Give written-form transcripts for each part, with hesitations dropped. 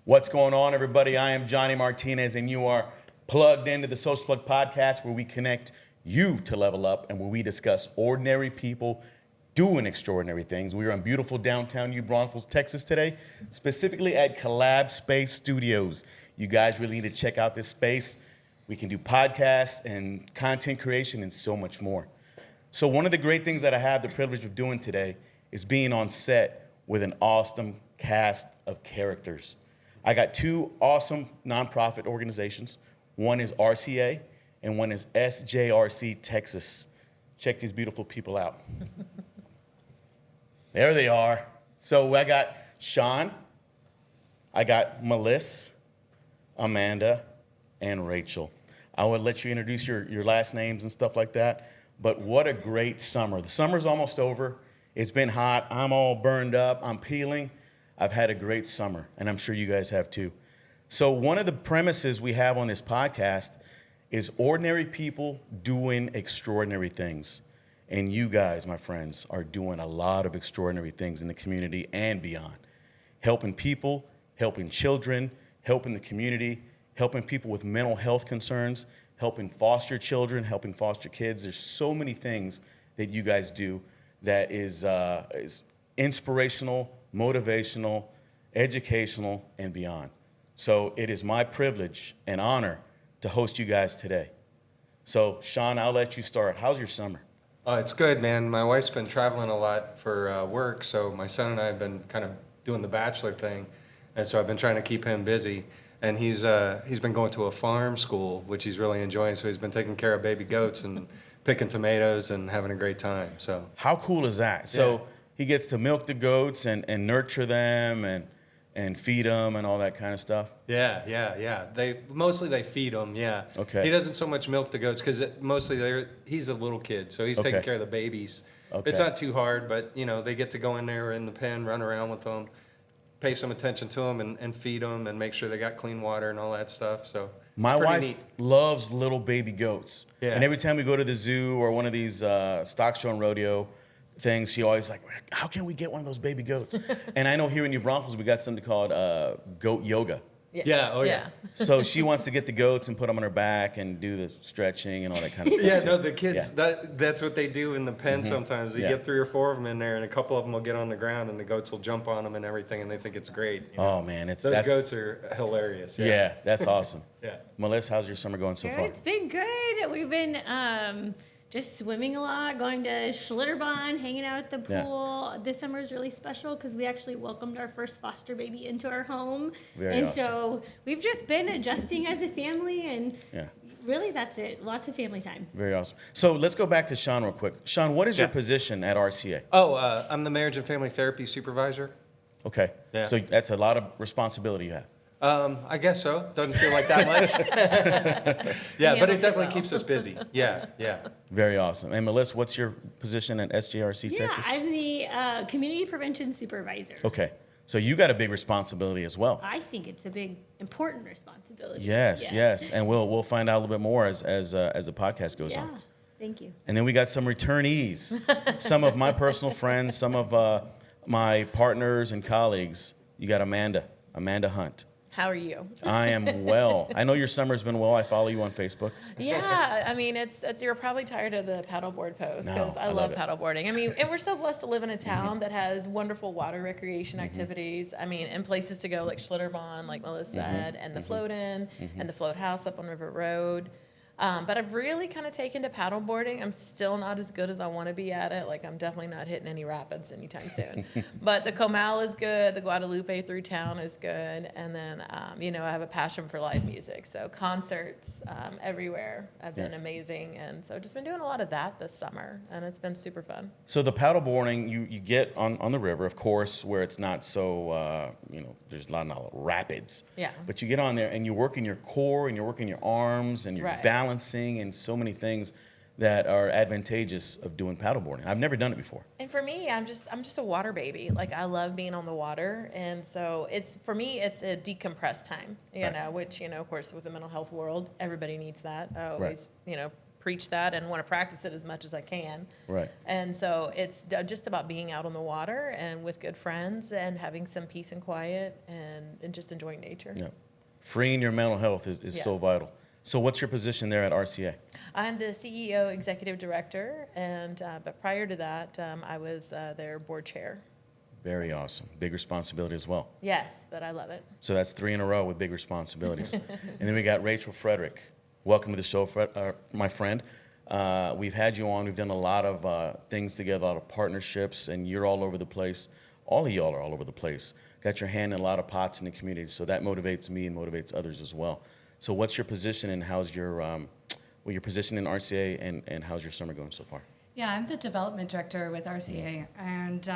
What's going on, everybody? I am Johnny Martinez, and you are plugged into the Social Plug Podcast, where we connect you to level up and where we discuss ordinary people doing extraordinary things. We are in beautiful downtown Braunfels, Texas today, specifically at Collabspace Studios. You guys really need to check out this space. We can do podcasts and content creation and so much more. So one of the great things that I have the privilege of doing today is being on set with an awesome cast of characters. I got two awesome nonprofit organizations. One is RCA and one is SJRC Texas. Check these beautiful people out. There they are. So I got Sean, I got Meliss, Amanda, and Rachael. I would let you introduce your last names and stuff like that, but what a great summer. The summer's almost over. It's been hot. I'm all burned up. I'm peeling. I've had a great summer, and I'm sure you guys have too. So one of the premises we have on this podcast is ordinary people doing extraordinary things. And you guys, my friends, are doing a lot of extraordinary things in the community and beyond. Helping people, helping children, helping the community, helping people with mental health concerns, helping foster children, helping foster kids. There's so many things that you guys do that is inspirational, motivational, educational, and beyond. So it is my privilege and honor to host you guys today. So Sean, I'll let you start. How's your summer? It's good, man. My wife's been traveling a lot for work, so my son and I have been kind of doing the bachelor thing, and so I've been trying to keep him busy. And he's been going to a farm school, which he's really enjoying. So he's been taking care of baby goats and picking tomatoes and having a great time. So how cool is that? So he gets to milk the goats and nurture them and feed them and all that kind of stuff? Yeah. They feed them, yeah. Okay. He doesn't so much milk the goats because he's a little kid, so he's taking care of the babies. Okay. It's not too hard, but, they get to go in there in the pen, run around with them, pay some attention to them and feed them and make sure they got clean water and all that stuff. So my wife loves little baby goats. Yeah. And every time we go to the zoo or one of these stock show and rodeo things, she always like, how can we get one of those baby goats? And I know here in New Braunfels, we got something called goat yoga. Yes. Yeah. So she wants to get the goats and put them on her back and do the stretching and all that kind of stuff. Yeah, too. no, the kids, that's what they do in the pen sometimes. You get 3 or 4 of them in there, and a couple of them will get on the ground, and the goats will jump on them and everything, and they think it's great. Oh, man. Those goats are hilarious. Yeah, that's awesome. Yeah. Meliss, how's your summer going so far? It's been good. We've been just swimming a lot, going to Schlitterbahn, hanging out at the pool. Yeah. This summer is really special because we actually welcomed our first foster baby into our home. Very awesome. So we've just been adjusting as a family, and really that's it. Lots of family time. Very awesome. So let's go back to Sean real quick. Sean, what is your position at RCA? I'm the marriage and family therapy supervisor. Okay. Yeah. So that's a lot of responsibility you have. I guess so. Doesn't feel like that much. Yeah, but it definitely keeps us busy. Yeah. Very awesome. And Meliss, what's your position at SJRC Texas? Yeah, I'm the community prevention supervisor. Okay. So you got a big responsibility as well. I think it's a big, important responsibility. Yes. And we'll find out a little bit more as the podcast goes on. Yeah. Thank you. And then we got some returnees. Some of my personal friends, some of my partners and colleagues. You got Amanda Hunt. How are you? I am well. I know your summer's been well. I follow you on Facebook. Yeah, I mean, it's you're probably tired of the paddleboard post because I love paddleboarding. I mean, and we're so blessed to live in a town that has wonderful water recreation activities. I mean, and places to go like Schlitterbahn, like Meliss said, and the float in and the float house up on River Road. But I've really kind of taken to paddleboarding. I'm still not as good as I want to be at it. Like, I'm definitely not hitting any rapids anytime soon. But the Comal is good. The Guadalupe through town is good. And then, I have a passion for live music. So concerts everywhere have been amazing. And so just been doing a lot of that this summer. And it's been super fun. So the paddleboarding, you get on the river, of course, where it's not so, there's a lot of rapids. Yeah. But you get on there and you work in your core and you're working your arms and you're balancing and so many things that are advantageous of doing paddleboarding. I've never done it before. And for me, I'm just a water baby. Like, I love being on the water, and so for me it's a decompress time. You know, which of course with the mental health world, everybody needs that. I always preach that and want to practice it as much as I can. Right. And so it's just about being out on the water and with good friends and having some peace and quiet and just enjoying nature. Yeah. Freeing your mental health is so Yes. vital. So what's your position there at RCA? I'm the CEO, executive director, and but prior to that, I was their board chair. Very awesome. Big responsibility as well. Yes, but I love it. So that's 3 in a row with big responsibilities. And then we got Rachael Frederick. Welcome to the show, my friend. We've had you on. We've done a lot of things together, a lot of partnerships, and you're all over the place. All of y'all are all over the place. Got your hand in a lot of pots in the community, so that motivates me and motivates others as well. So what's your position and how's your your position in RCA and how's your summer going so far? Yeah, I'm the development director with RCA, and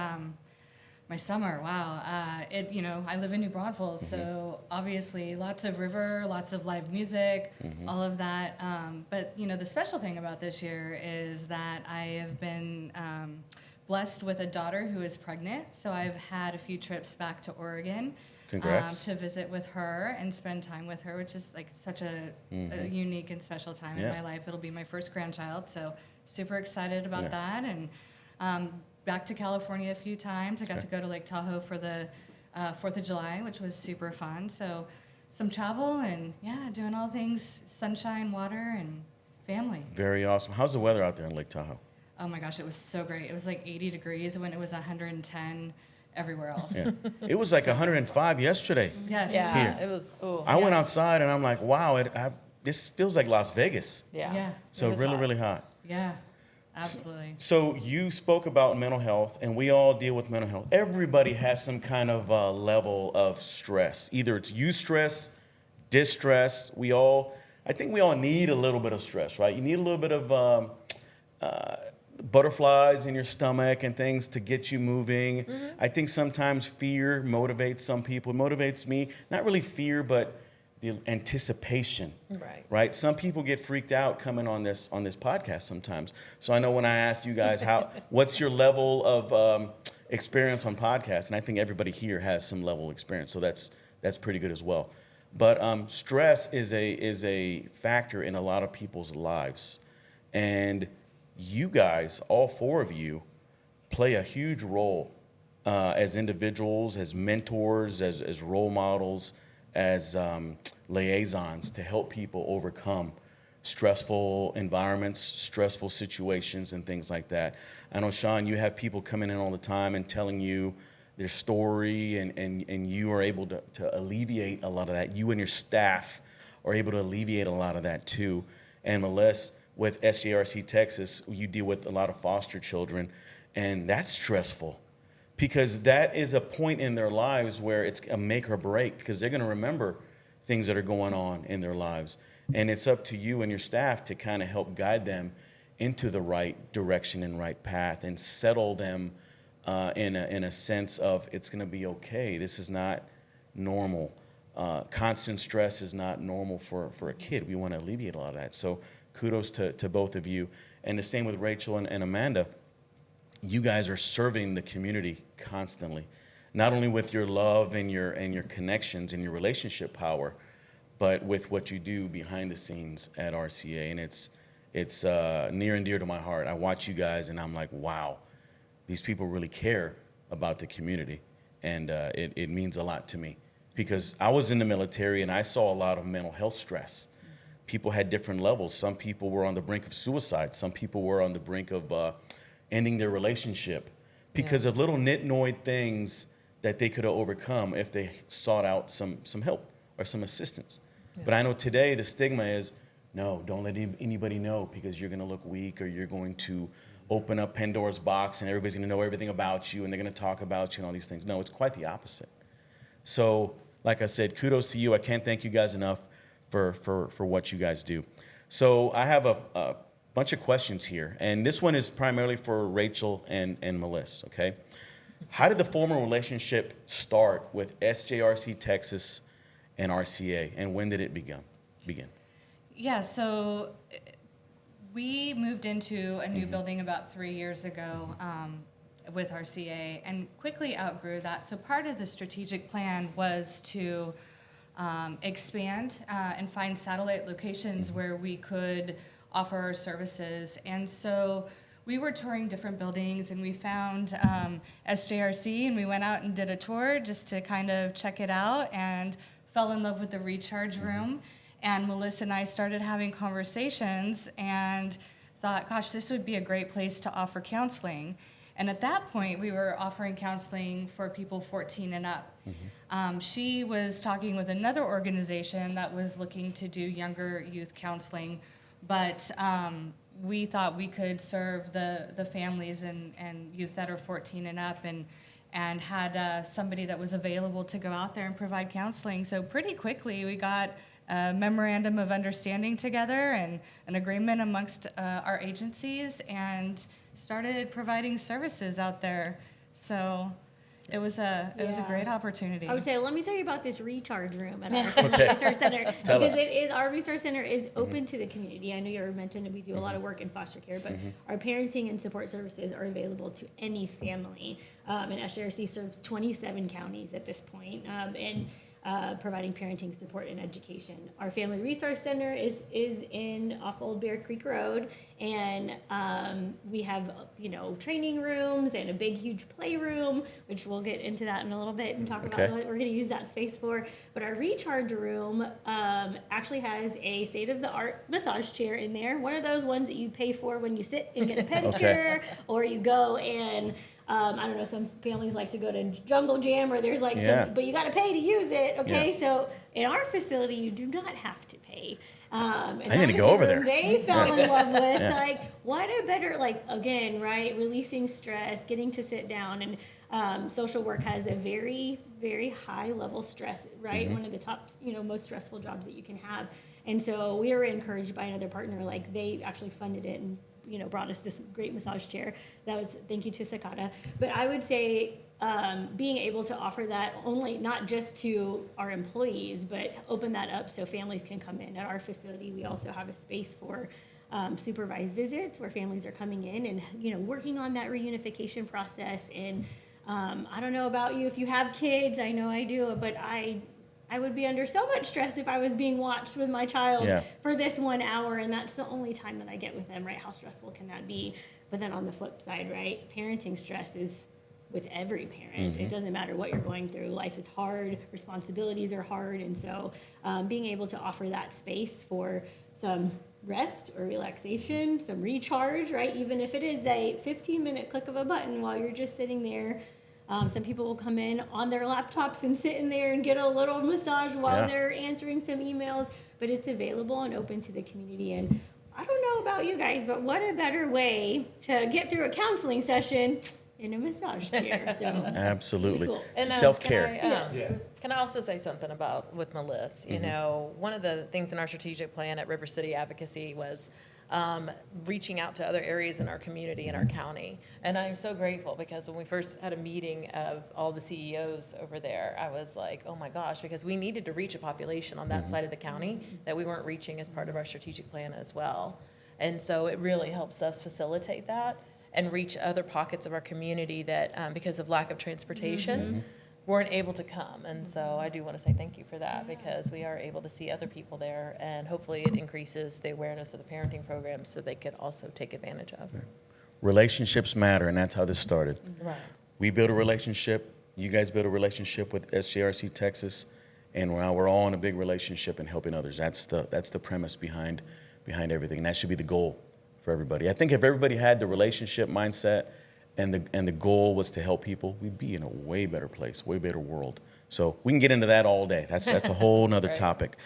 my summer, wow, I live in New Braunfels, so obviously lots of river, lots of live music, all of that. But the special thing about this year is that I have been blessed with a daughter who is pregnant, so I've had a few trips back to Oregon. Congrats. To visit with her and spend time with her, which is like such a unique and special time in my life. It'll be my first grandchild, so super excited about that. And back to California a few times. I got to go to Lake Tahoe for the 4th of July, which was super fun. So some travel and doing all things sunshine, water, and family. Very awesome. How's the weather out there in Lake Tahoe? Oh my gosh, it was so great. It was like 80 degrees when it was 110 everywhere else. Yeah. It was like 105 yesterday. Yes. Yeah, Here. it was. Oh, I went outside and I'm like, wow, this feels like Las Vegas. Yeah. So it was really, hot. really hot. Yeah, absolutely. So you spoke about mental health, and we all deal with mental health. Everybody has some kind of level of stress. Either it's eustress, distress. I think we all need a little bit of stress, right? You need a little bit of butterflies in your stomach and things to get you moving. I think sometimes fear motivates some people. It motivates me. Not really fear, but the anticipation. Right? Some people get freaked out coming on this podcast sometimes. So I know when I asked you guys what's your level of experience on podcasts, and I think everybody here has some level of experience. So that's pretty good as well. But stress is a factor in a lot of people's lives, and you guys, all 4 of you, play a huge role as individuals, as mentors, as role models, as liaisons to help people overcome stressful environments, stressful situations, and things like that. I know, Sean, you have people coming in all the time and telling you their story, and you are able to alleviate a lot of that. You and your staff are able to alleviate a lot of that too. And Meliss, with SJRC Texas, you deal with a lot of foster children, and that's stressful because that is a point in their lives where it's a make or break because they're going to remember things that are going on in their lives. And it's up to you and your staff to kind of help guide them into the right direction and right path and settle them in a sense of it's going to be okay. This is not normal. Constant stress is not normal for a kid. We want to alleviate a lot of that. So kudos to both of you. And the same with Rachael and Amanda. You guys are serving the community constantly, not only with your love and your connections and your relationship power, but with what you do behind the scenes at RCA. And it's near and dear to my heart. I watch you guys and I'm like, wow, these people really care about the community. And it means a lot to me because I was in the military and I saw a lot of mental health stress. People had different levels. Some people were on the brink of suicide. Some people were on the brink of ending their relationship because of little nitnoid things that they could have overcome if they sought out some help or some assistance. Yeah. But I know today the stigma is, no, don't let anybody know because you're going to look weak or you're going to open up Pandora's box and everybody's going to know everything about you and they're going to talk about you and all these things. No, it's quite the opposite. So, like I said, kudos to you. I can't thank you guys enough for what you guys do. So I have a bunch of questions here, and this one is primarily for Rachael and Meliss, okay? How did the formal relationship start with SJRC Texas and RCA, and when did it begin? Yeah, so we moved into a new building about 3 years ago with RCA and quickly outgrew that. So part of the strategic plan was to expand and find satellite locations where we could offer our services. And so we were touring different buildings, and we found SJRC, and we went out and did a tour just to kind of check it out, and fell in love with the recharge room. And Meliss and I started having conversations and thought, gosh, this would be a great place to offer counseling. And at that point, we were offering counseling for people 14 and up. She was talking with another organization that was looking to do younger youth counseling, but we thought we could serve the families and youth that are 14 and up, and had somebody that was available to go out there and provide counseling. So pretty quickly, we got a memorandum of understanding together and an agreement amongst our agencies, and started providing services out there. So it was a great opportunity. I would say, let me tell you about this recharge room at our resource center. Because our resource center is open to the community. I know you already mentioned that we do a lot of work in foster care, but our parenting and support services are available to any family. And SJRC serves 27 counties at this point, and providing parenting support and education. Our family resource center is off Old Bear Creek Road, and we have training rooms and a big huge playroom, which we'll get into that in a little bit and talk about what we're going to use that space for. But our recharge room actually has a state-of-the-art massage chair in there, one of those ones that you pay for when you sit and get a pedicure, or you go and I don't know, some families like to go to Jungle Jam, or there's like some, but you got to pay to use it, okay? So in our facility, you do not have to pay. And I need to go over there. They fell in love with, like, what a better, like, again, right, releasing stress, getting to sit down, and social work has a very, very high level stress, right? One of the top, most stressful jobs that you can have. And so we were encouraged by another partner, like they actually funded it and brought us this great massage chair. That was thank you to Sakata. But I would say being able to offer that only not just to our employees, but open that up so families can come in. At our facility, we also have a space for supervised visits where families are coming in and working on that reunification process. And I don't know about you if you have kids. I know I do, but I would be under so much stress if I was being watched with my child for this 1 hour, and that's the only time that I get with them, right? How stressful can that be? But then on the flip side, right, parenting stress is with every parent. It doesn't matter what you're going through. Life is hard, responsibilities are hard, and so being able to offer that space for some rest or relaxation, some recharge, right? Even if it is a 15-minute click of a button while you're just sitting there. Some people will come in on their laptops and sit in there and get a little massage while they're answering some emails, but it's available and open to the community. And I don't know about you guys, but what a better way to get through a counseling session in a massage chair. So Absolutely. Cool. And, Self-care. Can I also say something about with Meliss? One of the things in our strategic plan at River City Advocacy was reaching out to other areas in our community and our county. And I'm so grateful because when we first had a meeting of all the CEOs over there, I was like, oh my gosh, because we needed to reach a population on that side of the county that we weren't reaching as part of our strategic plan as well. And so it really helps us facilitate that and reach other pockets of our community that, because of lack of transportation, weren't able to come. And so I do want to say thank you for that, because we are able to see other people there, and hopefully it increases the awareness of the parenting programs so they could also take advantage of. Relationships matter, and that's how this started. Right. We built a relationship. You guys built a relationship with SJRC Texas, and now we're all in a big relationship and helping others. That's the premise behind everything, and that should be the goal for everybody. I think if everybody had the relationship mindset and the goal was to help people, we'd be in a way better place, way better world. So we can get into that all day. That's a whole nother topic.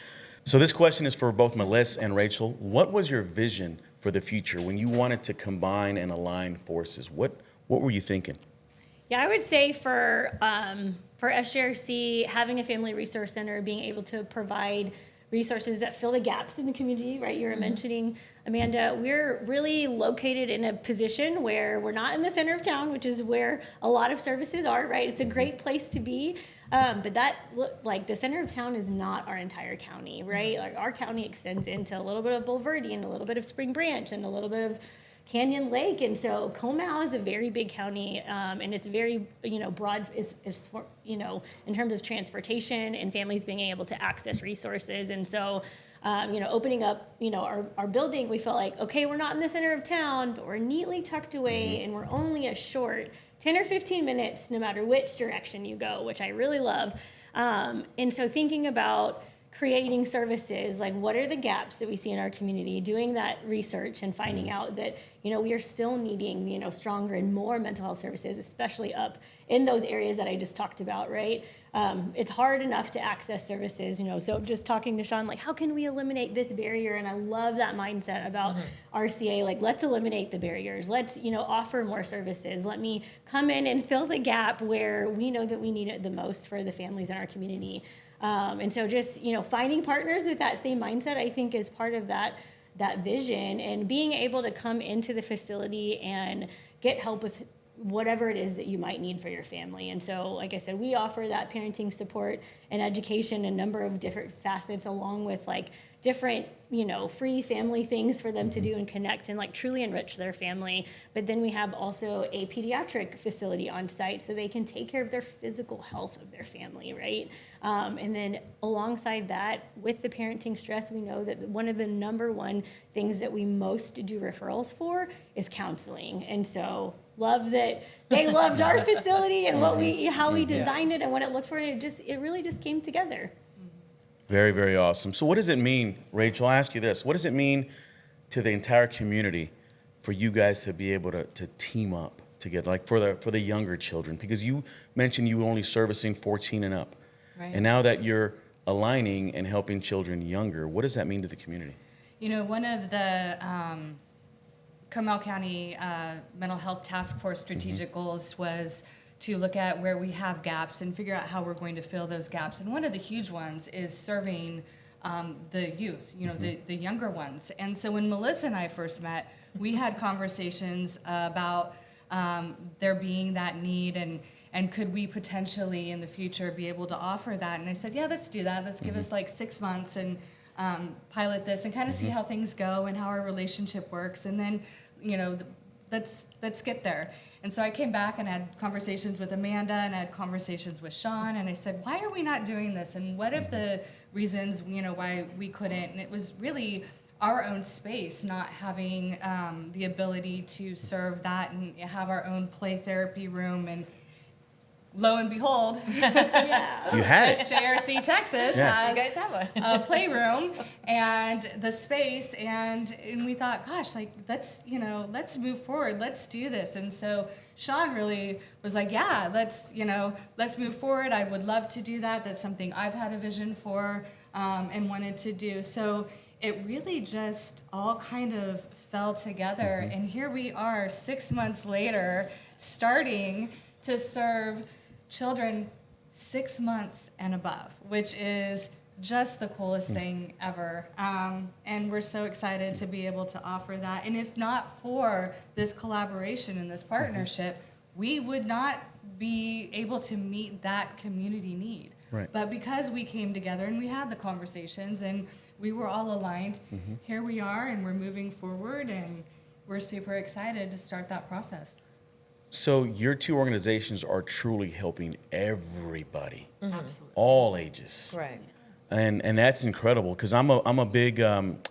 So this question is for both Meliss and Rachael. What was your vision for the future when you wanted to combine and align forces? What were you thinking? Yeah, I would say for SJRC, having a family resource center, being able to provide resources that fill the gaps in the community, right? You were mentioning, Amanda, we're really located in a position where we're not in the center of town, which is where a lot of services are, right? It's a great place to be. But the center of town is not our entire county, right? Like our county extends into a little bit of Bulverde and a little bit of Spring Branch and a little bit of Canyon Lake. And so Comal is a very big county, and it's very, broad in terms of transportation and families being able to access resources. And so, opening up, our building, we felt like, okay, we're not in the center of town, but we're neatly tucked away, and we're only a short 10 or 15 minutes, no matter which direction you go, which I really love. And so thinking about creating services, like what are the gaps that we see in our community, doing that research and finding out that, we are still needing, stronger and more mental health services, especially up in those areas that I just talked about, right? It's hard enough to access services, so just talking to Sean, like, how can we eliminate this barrier? And I love that mindset about RCA, like, let's eliminate the barriers. Let's, offer more services. Let me come in and fill the gap where we know that we need it the most for the families in our community. And so just, finding partners with that same mindset, I think, is part of that vision, and being able to come into the facility and get help with whatever it is that you might need for your family. And so, like I said, we offer that parenting support and education, a number of different facets, along with like different, free family things for them to do and connect and like truly enrich their family. But then we have also a pediatric facility on site so they can take care of their physical health of their family, right? And then alongside that, with the parenting stress, we know that one of the number one things that we most do referrals for is counseling. And so love that they loved our facility and how we designed it and what it looked for, and it really just came together. Very, very awesome. So what does it mean, Rachel? I'll ask you this. What does it mean to the entire community for you guys to be able to team up together, like for the younger children? Because you mentioned you were only servicing 14 and up. Right. And now that you're aligning and helping children younger, what does that mean to the community? One of the Comal County Mental Health Task Force strategic goals was to look at where we have gaps and figure out how we're going to fill those gaps. And one of the huge ones is serving the youth, the younger ones. And so when Meliss and I first met, we had conversations about there being that need and could we potentially in the future be able to offer that. And I said, yeah, let's do that. Let's give us like 6 months and pilot this and kind of see how things go and how our relationship works. And then, let's get there. And so I came back and had conversations with Amanda and I had conversations with Sean, and I said, why are we not doing this? And what if the reasons, why we couldn't? And it was really our own space, not having the ability to serve that and have our own play therapy room. And lo and behold, You had it. SJRC Texas Yeah. You has guys have one. a playroom and the space, and we thought, gosh, like let's move forward, let's do this. And so Sean really was like, yeah, let's move forward. I would love to do that. That's something I've had a vision for and wanted to do. So it really just all kind of fell together, and here we are 6 months later, starting to serve children 6 months and above, which is just the coolest thing ever. And we're so excited to be able to offer that. And if not for this collaboration and this partnership, we would not be able to meet that community need. Right. But because we came together and we had the conversations and we were all aligned, here we are and we're moving forward, and we're super excited to start that process. So your two organizations are truly helping everybody, Absolutely. all ages. Right. And that's incredible, because I'm a big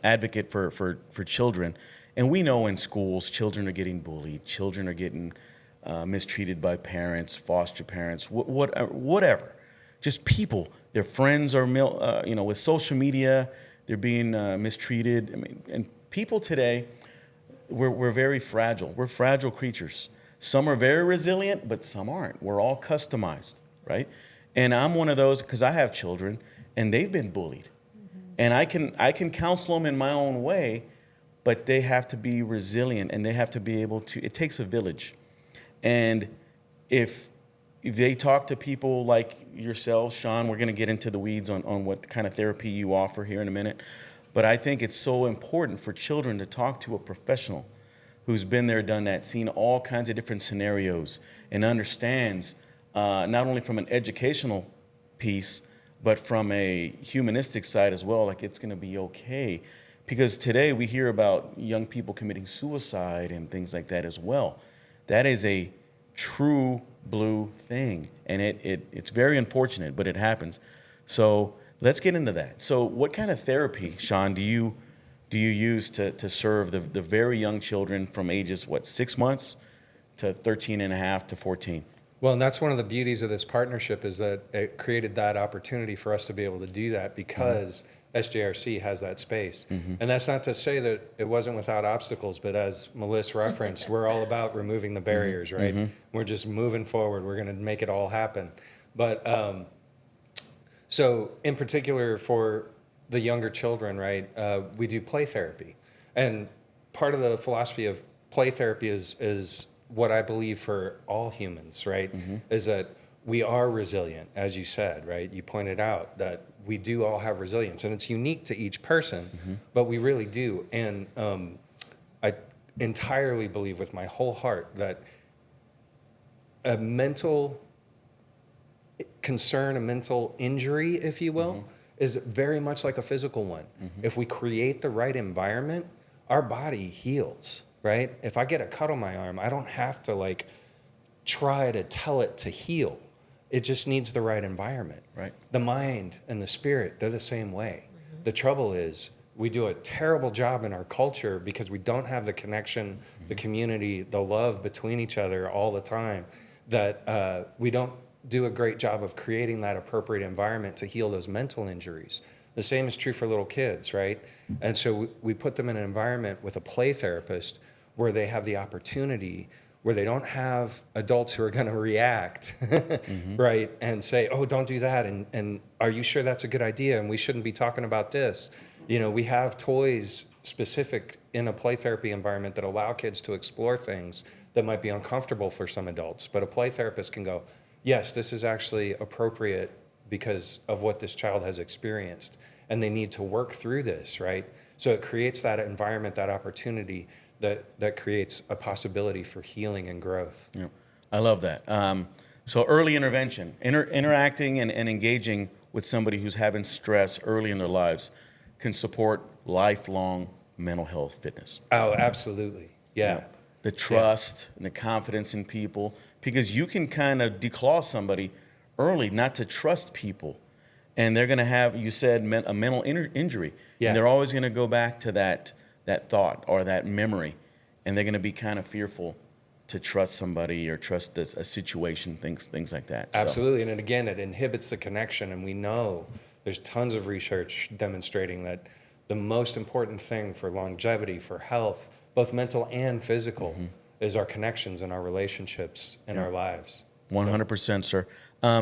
advocate for children, and we know in schools children are getting bullied, children are getting mistreated by parents, foster parents, whatever. Just people, their friends are with social media, they're being mistreated. I mean, and people today, we're very fragile. We're fragile creatures. Some are very resilient, but some aren't. We're all customized, right? And I'm one of those because I have children, and they've been bullied. And I can counsel them in my own way, but they have to be resilient, and they have to be able to. It takes a village, and if they talk to people like yourself, Sean, we're going to get into the weeds on what kind of therapy you offer here in a minute. But I think it's so important for children to talk to a professional who's been there, done that, seen all kinds of different scenarios, and understands not only from an educational piece, but from a humanistic side as well, like it's going to be okay. because today we hear about young people committing suicide and things like that as well. That is a true blue thing, and it's very unfortunate, but it happens. So let's get into that. So what kind of therapy, Sean, do you use to serve the very young children from ages, 6 months to 13 and a half to 14? Well, and that's one of the beauties of this partnership, is that it created that opportunity for us to be able to do that because SJRC has that space. And that's not to say that it wasn't without obstacles, but as Meliss referenced, we're all about removing the barriers, right? We're just moving forward. We're going to make it all happen. But so in particular for the younger children, right, we do play therapy. And part of the philosophy of play therapy is what I believe for all humans, right, is that we are resilient, as you said, right? You pointed out that we do all have resilience, and it's unique to each person, but we really do. And I entirely believe with my whole heart that a mental concern, a mental injury, if you will, is very much like a physical one. If we create the right environment, our body heals, right? If I get a cut on my arm, I don't have to try to tell it to heal. It just needs the right environment. Right. The mind and the spirit, they're the same way. The trouble is we do a terrible job in our culture because we don't have the connection, the community, the love between each other all the time, that we don't do a great job of creating that appropriate environment to heal those mental injuries. The same is true for little kids, right? And so we put them in an environment with a play therapist where they have the opportunity, where they don't have adults who are going to react, right, and say, oh, don't do that, and are you sure that's a good idea, and we shouldn't be talking about this. We have toys specific in a play therapy environment that allow kids to explore things that might be uncomfortable for some adults, but a play therapist can go, yes, this is actually appropriate because of what this child has experienced, and they need to work through this, right? So it creates that environment, that opportunity that creates a possibility for healing and growth. Yeah, I love that. So early intervention, interacting and engaging with somebody who's having stress early in their lives can support lifelong mental health fitness. Oh, absolutely. Yeah. The trust and the confidence in people, because you can kind of declaw somebody early not to trust people, and they're going to have, you said, a mental injury, and they're always going to go back to that thought or that memory, and they're going to be kind of fearful to trust somebody or trust a situation, things like that. Absolutely, and again, it inhibits the connection, and we know there's tons of research demonstrating that the most important thing for longevity, for health, both mental and physical, is our connections and our relationships in our lives. 100%, sir.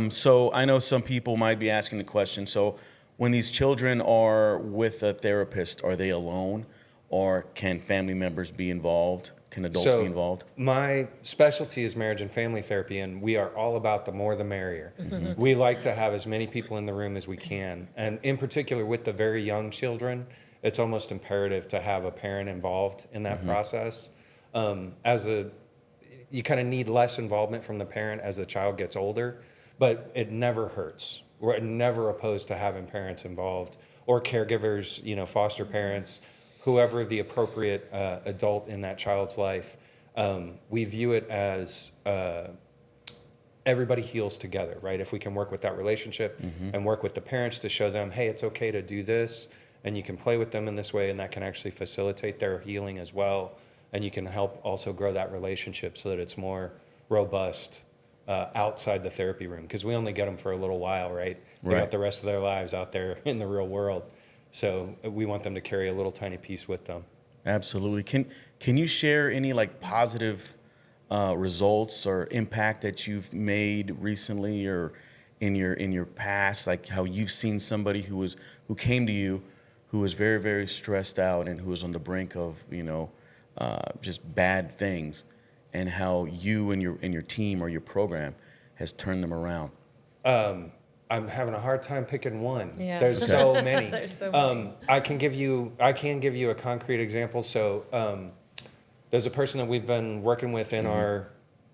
So I know some people might be asking the question, so when these children are with a therapist, are they alone, or can family members be involved? Can adults be involved? My specialty is marriage and family therapy, and we are all about the more the merrier. We like to have as many people in the room as we can, and in particular with the very young children, it's almost imperative to have a parent involved in that process. You kind of need less involvement from the parent as the child gets older, but it never hurts. We're never opposed to having parents involved, or caregivers, foster parents, whoever the appropriate adult in that child's life. We view it as everybody heals together, right? If we can work with that relationship and work with the parents to show them, hey, it's okay to do this, and you can play with them in this way, and that can actually facilitate their healing as well. And you can help also grow that relationship so that it's more robust outside the therapy room, because we only get them for a little while, right? They got the rest of their lives out there in the real world. So we want them to carry a little tiny piece with them. Absolutely. Can you share any positive results or impact that you've made recently or in your past, like how you've seen somebody who came to you who was very, very stressed out and who was on the brink of just bad things, and how you and your team or your program has turned them around? I'm having a hard time picking one. Yeah. There's so many. There's so many. I can give you a concrete example. So there's a person that we've been working with in our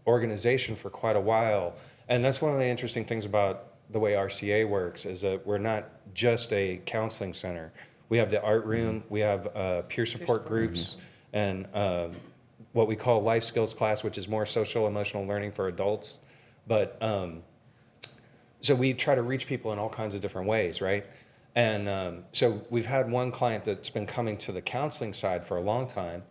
organization for quite a while, and that's one of the interesting things about the way RCA works, is that we're not just a counseling center. We have the art room. We have peer support groups and what we call life skills class, which is more social emotional learning for adults. But so we try to reach people in all kinds of different ways, right? And so we've had one client that's been coming to the counseling side for a long time,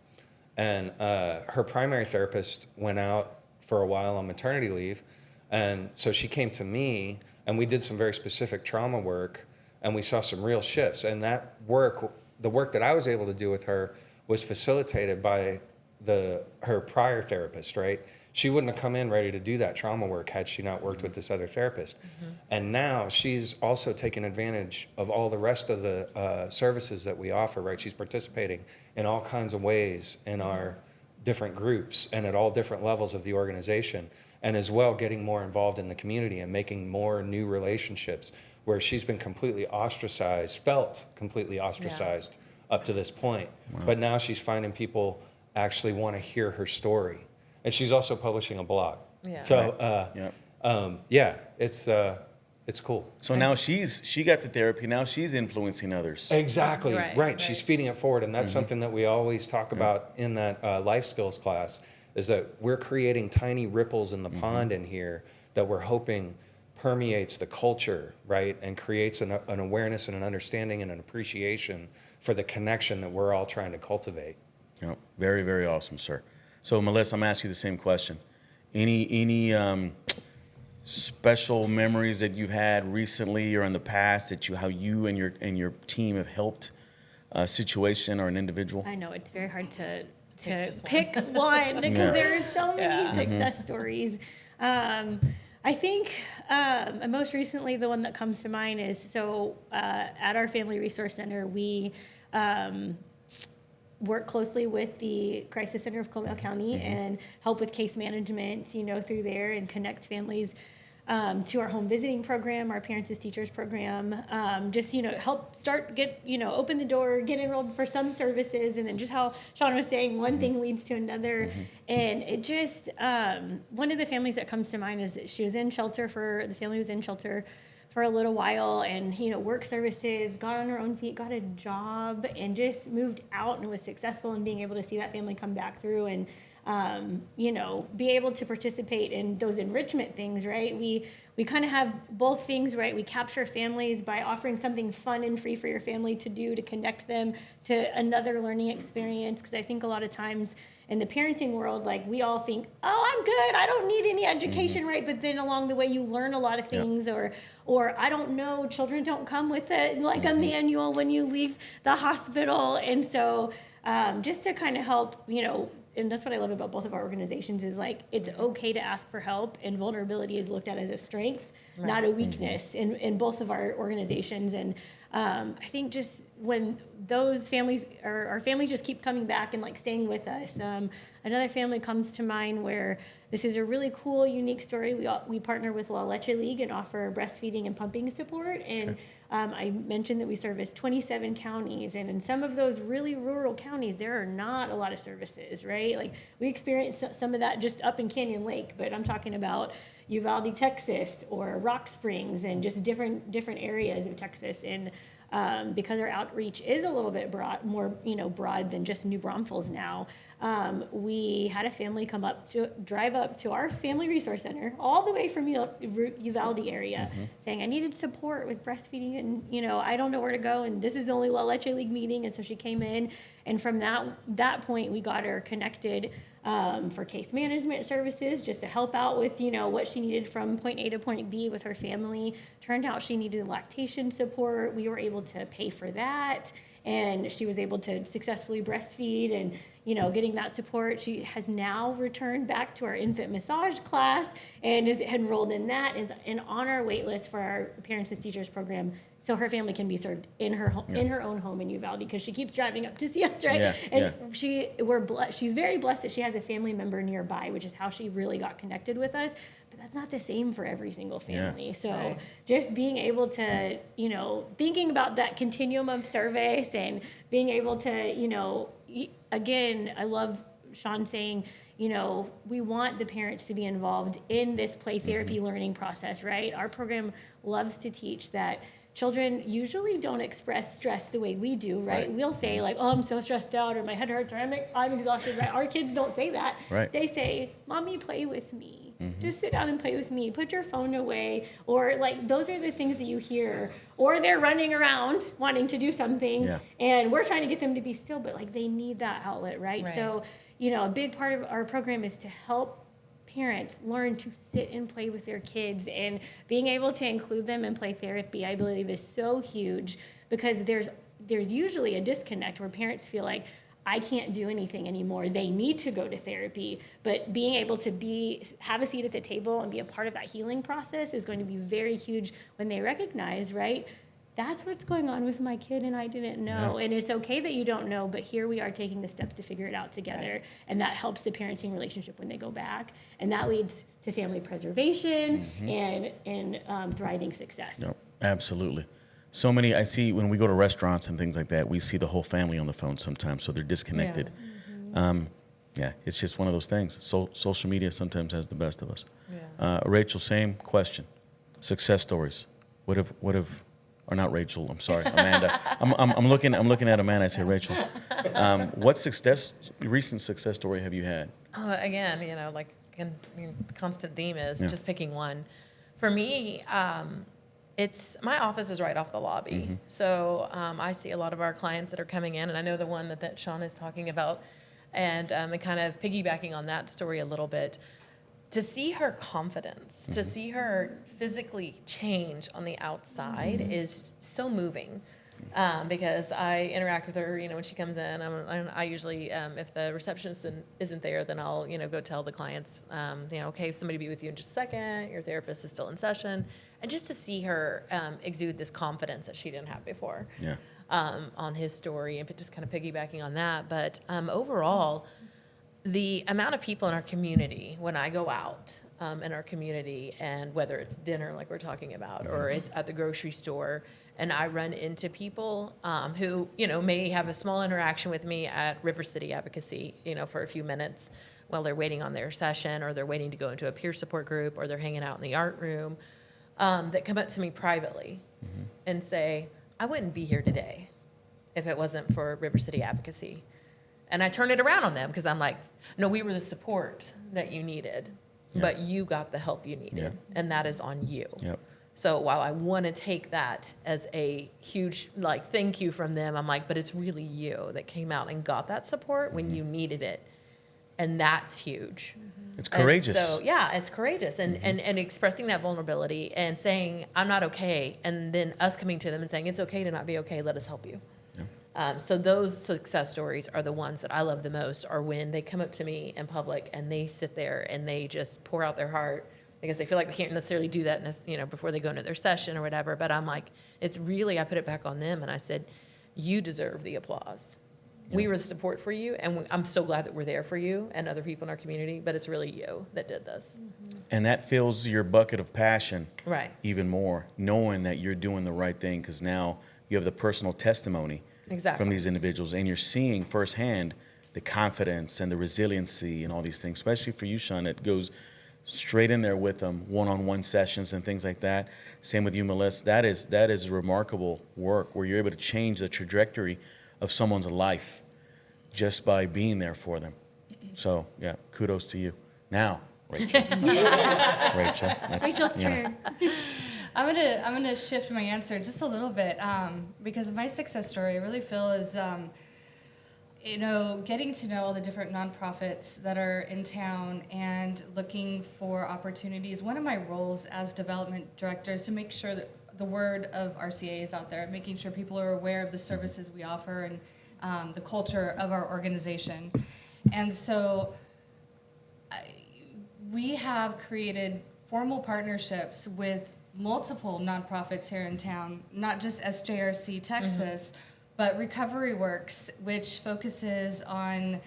and her primary therapist went out for a while on maternity leave, and so she came to me, and we did some very specific trauma work, and we saw some real shifts. And that work, the work that I was able to do with her, was facilitated by her prior therapist, right? She wouldn't have come in ready to do that trauma work had she not worked with this other therapist. And now she's also taken advantage of all the rest of the services that we offer, right? She's participating in all kinds of ways in our different groups and at all different levels of the organization, and as well getting more involved in the community and making more new relationships where she's been completely ostracized, felt completely ostracized up to this point. But now she's finding people actually want to hear her story. And she's also publishing a blog. Yeah. So, it's cool. So now she got the therapy. Now she's influencing others. Exactly. Right, Right. right. She's feeding it forward. And that's something that we always talk about in that life skills class, is that we're creating tiny ripples in the pond in here that we're hoping permeates the culture, right? And creates an awareness and an understanding and an appreciation for the connection that we're all trying to cultivate. Yep. Very, very awesome, sir. So, Meliss, I'm asking you the same question. Any special memories that you've had recently or in the past that how you and your team have helped a situation or an individual? I know it's very hard to just pick one because there are so many Yeah. success stories. I think most recently the one that comes to mind is at our Family Resource Center, we work closely with the Crisis Center of Comal County and help with case management, through there, and connect families to our home visiting program, our Parents as Teachers program, help open the door, get enrolled for some services, and then just how Sean was saying, one thing leads to another. And it just, one of the families that comes to mind is that the family was in shelter for a little while, and work services, got on her own feet, got a job, and just moved out and was successful in being able to see that family come back through and be able to participate in those enrichment things, right? We kind of have both things, right? We capture families by offering something fun and free for your family to do, to connect them to another learning experience. Because I think a lot of times in the parenting world, like, we all think, oh, I'm good, I don't need any education, right? But then along the way you learn a lot of things, or I don't know, children don't come with a manual when you leave the hospital. And so just to kind of help, and that's what I love about both of our organizations, is like, it's okay to ask for help, and vulnerability is looked at as a strength, not a weakness in both of our organizations. And I think just when those families, or our families, just keep coming back and staying with us. Another family comes to mind where this is a really cool, unique story. We partner with La Leche League and offer breastfeeding and pumping support. And I mentioned that we service 27 counties, and in some of those really rural counties, there are not a lot of services, right? Like, we experienced some of that just up in Canyon Lake, but I'm talking about Uvalde, Texas, or Rock Springs, and just different areas of Texas. And because our outreach is a little bit more broad than just New Braunfels now, we had a family drive up to our Family Resource Center all the way from Uvalde area, saying, I needed support with breastfeeding, and I don't know where to go, and this is the only La Leche League meeting. And so she came in, and from that point we got her connected for case management services, just to help out with what she needed from point A to point B with her family. Turned out she needed lactation support. We were able to pay for that, and she was able to successfully breastfeed, and getting that support. She has now returned back to our infant massage class and is enrolled in that, and on our wait list for our Parents as Teachers program, so her family can be served in her home, in her own home in Uvalde, because she keeps driving up to see us, right? And she's very blessed that she has a family member nearby, which is how she really got connected with us. But that's not the same for every single family. So just being able to, thinking about that continuum of service, and being able to, again, I love Sean saying, we want the parents to be involved in this play therapy learning process, right? Our program loves to teach that children usually don't express stress the way we do, right? We'll say like, oh, I'm so stressed out, or my head hurts, or I'm exhausted, right? Our kids don't say that. Right. They say, Mommy, play with me. Just sit down and play with me. Put your phone away. Or like, those are the things that you hear. Or they're running around wanting to do something, and we're trying to get them to be still, but like they need that outlet, right? So, you know, a big part of our program is to help parents learn to sit and play with their kids, and being able to include them in play therapy, I believe, is so huge, because there's usually a disconnect where parents feel like, I can't do anything anymore. They need to go to therapy, but being able to have a seat at the table and be a part of that healing process is going to be very huge when they recognize, right? That's what's going on with my kid, and I didn't know. And it's okay that you don't know, but here we are taking the steps to figure it out together. And that helps the parenting relationship when they go back. And that leads to family preservation and thriving success. Yep, absolutely. So many, I see when we go to restaurants and things like that, we see the whole family on the phone sometimes, so they're disconnected. It's just one of those things. So social media sometimes has the best of us. Rachel, same question. Success stories. What have, or not Rachel, I'm sorry, Amanda. I'm looking at Amanda, I say, Rachel, what recent success story have you had? Again, you know, the constant theme is just picking one. For me, my office is right off the lobby. So I see a lot of our clients that are coming in, and I know the one that Sean is talking about, and kind of piggybacking on that story a little bit. To see her confidence, to see her physically change on the outside is so moving. Because I interact with her, you know, when she comes in. I usually, if the receptionist isn't there, then I'll, you know, go tell the clients, you know, okay, somebody be with you in just a second. Your therapist is still in session, and just to see her exude this confidence that she didn't have before. On his story, and just kind of piggybacking on that. But overall, the amount of people in our community, when I go out in our community, and whether it's dinner like we're talking about, or it's at the grocery store, and I run into people who, you know, may have a small interaction with me at River City Advocacy, you know, for a few minutes while they're waiting on their session, or they're waiting to go into a peer support group, or they're hanging out in the art room, that come up to me privately and say, I wouldn't be here today if it wasn't for River City Advocacy. And I turn it around on them, because I'm like, no, we were the support that you needed, but you got the help you needed, and that is on you. So while I want to take that as a huge, like, thank you from them, I'm like, but it's really you that came out and got that support when you needed it. And that's huge. It's courageous. And so, yeah, it's courageous. And, and expressing that vulnerability and saying, I'm not okay. And then us coming to them and saying, it's okay to not be okay. Let us help you. So those success stories are the ones that I love the most, are when they come up to me in public and they sit there and they just pour out their heart, because they feel like they can't necessarily do that, you know, before they go into their session or whatever. But I'm like, it's really, I put it back on them, and I said, you deserve the applause. We were the support for you, and I'm so glad that we're there for you and other people in our community, but it's really you that did this. And that fills your bucket of passion Right. even more, knowing that you're doing the right thing, because now you have the personal testimony from these individuals, and you're seeing firsthand the confidence and the resiliency and all these things, especially for you, Sean, that goes straight in there with them, one-on-one sessions and things like that. Same with you, Meliss. That is remarkable work, where you're able to change the trajectory of someone's life just by being there for them. So, yeah, kudos to you. Now, Rachel. Rachel's turn. I'm gonna shift my answer just a little bit, because my success story, I really feel, is you know, getting to know all the different nonprofits that are in town and looking for opportunities. One of my roles as development director is to make sure that the word of RCA is out there, making sure people are aware of the services we offer and the culture of our organization. And so we have created formal partnerships with multiple nonprofits here in town, not just SJRC Texas, but Recovery Works, which focuses on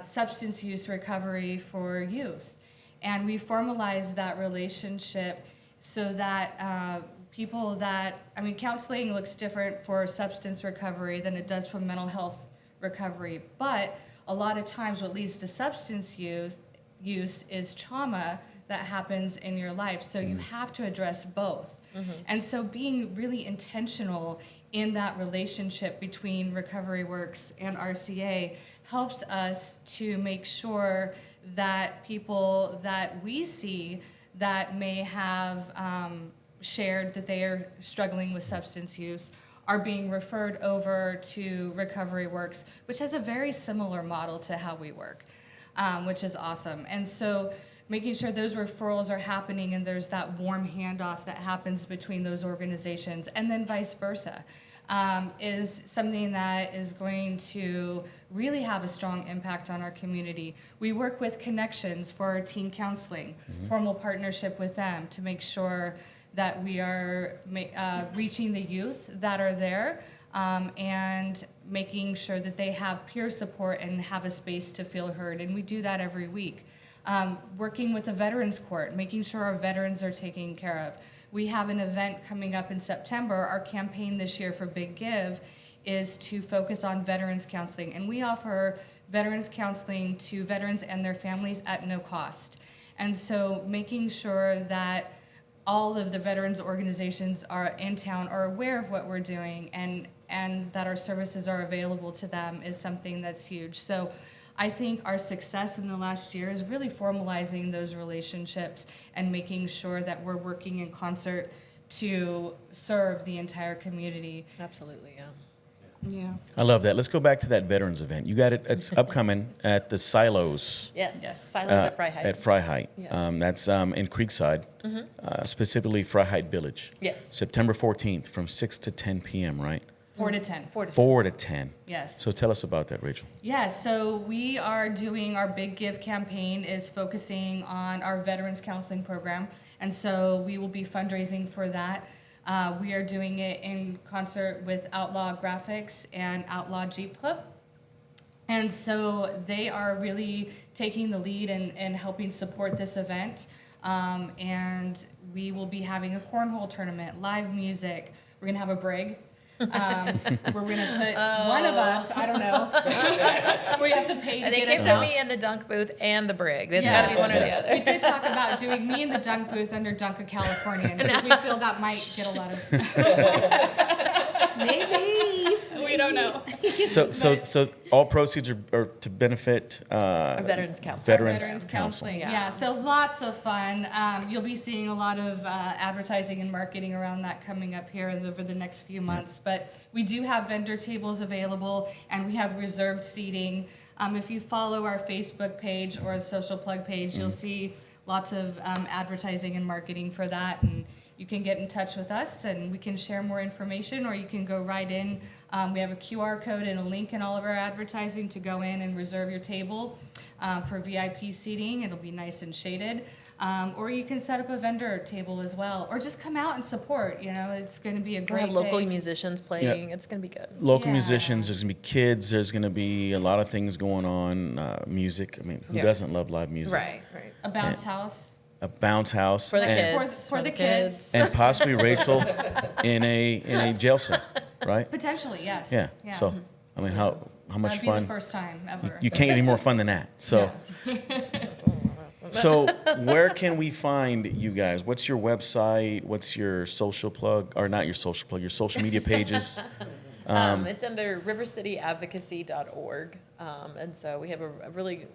substance use recovery for youth. And we formalized that relationship so that people that, I mean, counseling looks different for substance recovery than it does for mental health recovery. But a lot of times what leads to substance use is trauma that happens in your life. So you have to address both. And so being really intentional in that relationship between Recovery Works and RCA helps us to make sure that people that we see that may have shared that they are struggling with substance use are being referred over to Recovery Works, which has a very similar model to how we work, which is awesome. And so making sure those referrals are happening and there's that warm handoff that happens between those organizations, and then vice versa, is something that is going to really have a strong impact on our community. We work with Connections for our teen counseling, formal partnership with them to make sure that we are reaching the youth that are there, and making sure that they have peer support and have a space to feel heard. And we do that every week. Working with the Veterans Court, making sure our veterans are taken care of. We have an event coming up in September. Our campaign this year for Big Give is to focus on veterans counseling. And we offer veterans counseling to veterans and their families at no cost. And so making sure that all of the veterans organizations are in town are aware of what we're doing, and that our services are available to them is something that's huge. So I think our success in the last year is really formalizing those relationships and making sure that we're working in concert to serve the entire community. Absolutely, yeah. Yeah. I love that. Let's go back to that veterans event. You got it. It's upcoming at the Silos. Yes. Silos at Fry Height. At Fry Height. Yes. That's in Creekside, specifically Fry Height Village. Yes. September 14th from 6 to 10 p.m., right? 4 to 10. 4 to 10. Yes. So tell us about that, Rachel. Yeah, so we are doing our Big Give campaign is focusing on our veterans counseling program. And so we will be fundraising for that. We are doing it in concert with Outlaw Graphics and Outlaw Jeep Club. And so they are really taking the lead and helping support this event. And we will be having a cornhole tournament, live music. We're going to have a brig. We're going to put one of us, I don't know. We have to pay to And they get can't us put me in the dunk booth and the brig. It's got to be one or the other. We did talk about doing me in the dunk booth under Dunk of Californian because we feel that might get a lot of. Maybe. We don't know. So all proceeds are to benefit Veterans counseling. Veterans Counseling. Yeah. Yeah, so lots of fun. You'll be seeing a lot of advertising and marketing around that coming up here over the next few months. But we do have vendor tables available, and we have reserved seating. If you follow our Facebook page or the Social Plug page, you'll see lots of advertising and marketing for that. And you can get in touch with us, and we can share more information, or you can go right in. We have a QR code and a link in all of our advertising to go in and reserve your table for VIP seating. It'll be nice and shaded. Or you can set up a vendor table as well, or just come out and support. You know, it's going to be a We great have local day. musicians playing. It's going to be good. Local Yeah. musicians, there's going to be kids, there's going to be a lot of things going on, music. I mean, who Yeah. doesn't love live music? Right. A bounce house. A bounce house. For the and, kids. For the kids. and possibly Rachel in a jail cell, right? Potentially, yes. Yeah. So, I mean, how much That'd be fun? the first time ever. You can't get any more fun than that. So, so where can we find you guys? What's your website? What's your social plug? Or not your social plug, your social media pages? It's under rivercityadvocacy.org. And so we have a really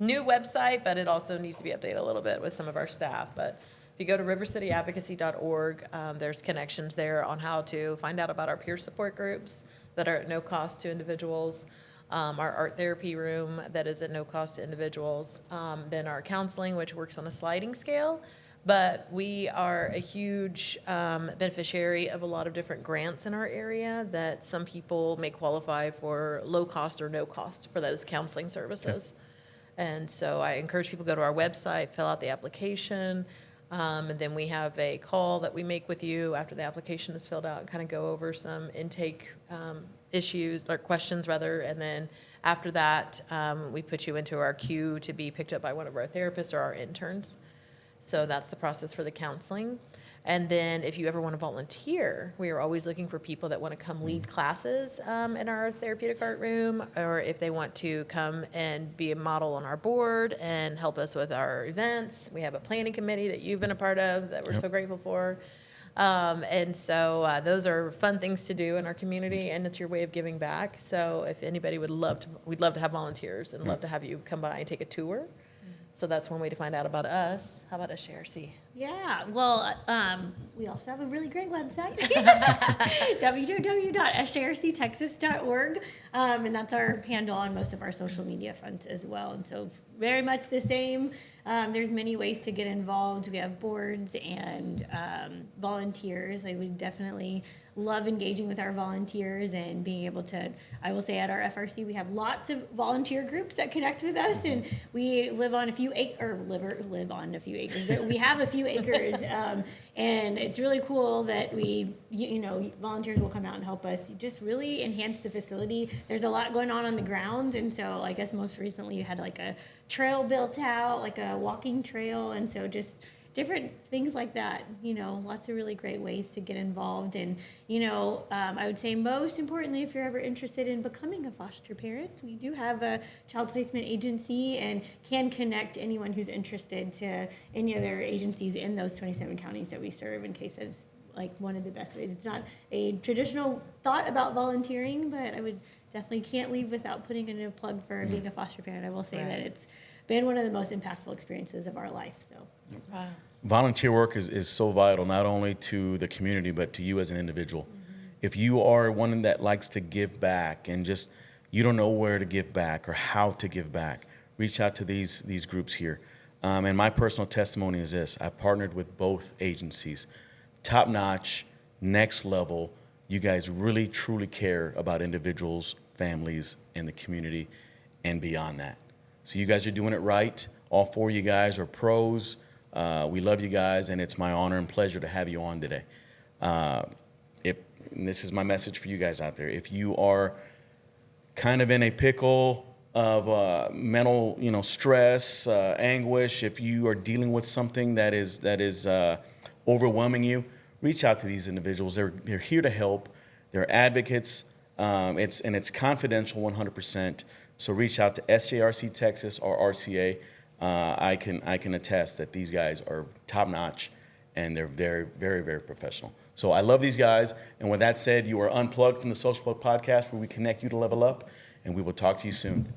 new website, but it also needs to be updated a little bit with some of our staff. But if you go to rivercityadvocacy.org, there's connections there on how to find out about our peer support groups that are at no cost to individuals, our art therapy room that is at no cost to individuals, then our counseling, which works on a sliding scale. But we are a huge beneficiary of a lot of different grants in our area that some people may qualify for low cost or no cost for those counseling services. Okay. And so I encourage people to go to our website, fill out the application, and then we have a call that we make with you after the application is filled out and kind of go over some intake issues or questions rather. And then after that, we put you into our queue to be picked up by one of our therapists or our interns. So that's the process for the counseling. And then if you ever want to volunteer, we are always looking for people that want to come lead classes in our therapeutic art room, or if they want to come and be a model on our board and help us with our events. We have a planning committee that you've been a part of that we're so grateful for. And so those are fun things to do in our community, and it's your way of giving back. So if anybody would love to, we'd love to have volunteers and love to have you come by and take a tour. So that's one way to find out about us. How about SJRC? Yeah, well, we also have a really great website, www.sjrctexas.org, and that's our handle on most of our social media fronts as well. And so very much the same. There's many ways to get involved. We have boards and volunteers. Like, we definitely love engaging with our volunteers and being able to, I will say at our FRC, we have lots of volunteer groups that connect with us, and we live on a few acres. We have a few acres, and it's really cool that volunteers will come out and help us just really enhance the facility. There's a lot going on the ground, and so I guess most recently you had like a trail built out, like a walking trail, and so just different things like that, lots of really great ways to get involved. And, I would say most importantly, if you're ever interested in becoming a foster parent, we do have a child placement agency and can connect anyone who's interested to any other agencies in those 27 counties that we serve, in case that's like one of the best ways. It's not a traditional thought about volunteering, but I would definitely can't leave without putting in a plug for being a foster parent. I will say that it's been one of the most impactful experiences of our life. So. Wow. Volunteer work is so vital, not only to the community, but to you as an individual. If you are one that likes to give back and just you don't know where to give back or how to give back, reach out to these groups here. And my personal testimony is this: I've partnered with both agencies. Top notch, next level. You guys really, truly care about individuals, families, and the community, and beyond that. So you guys are doing it right. All four of you guys are pros. We love you guys, and it's my honor and pleasure to have you on today. And this is my message for you guys out there. If you are kind of in a pickle of mental, stress, anguish, if you are dealing with something that is overwhelming you, reach out to these individuals. They're here to help. They're advocates. It's confidential 100%. So reach out to SJRC Texas or RCA. I can attest that these guys are top notch, and they're very, very, very professional. So I love these guys. And with that said, you are unplugged from the Social Plug Podcast, where we connect you to level up, and we will talk to you soon.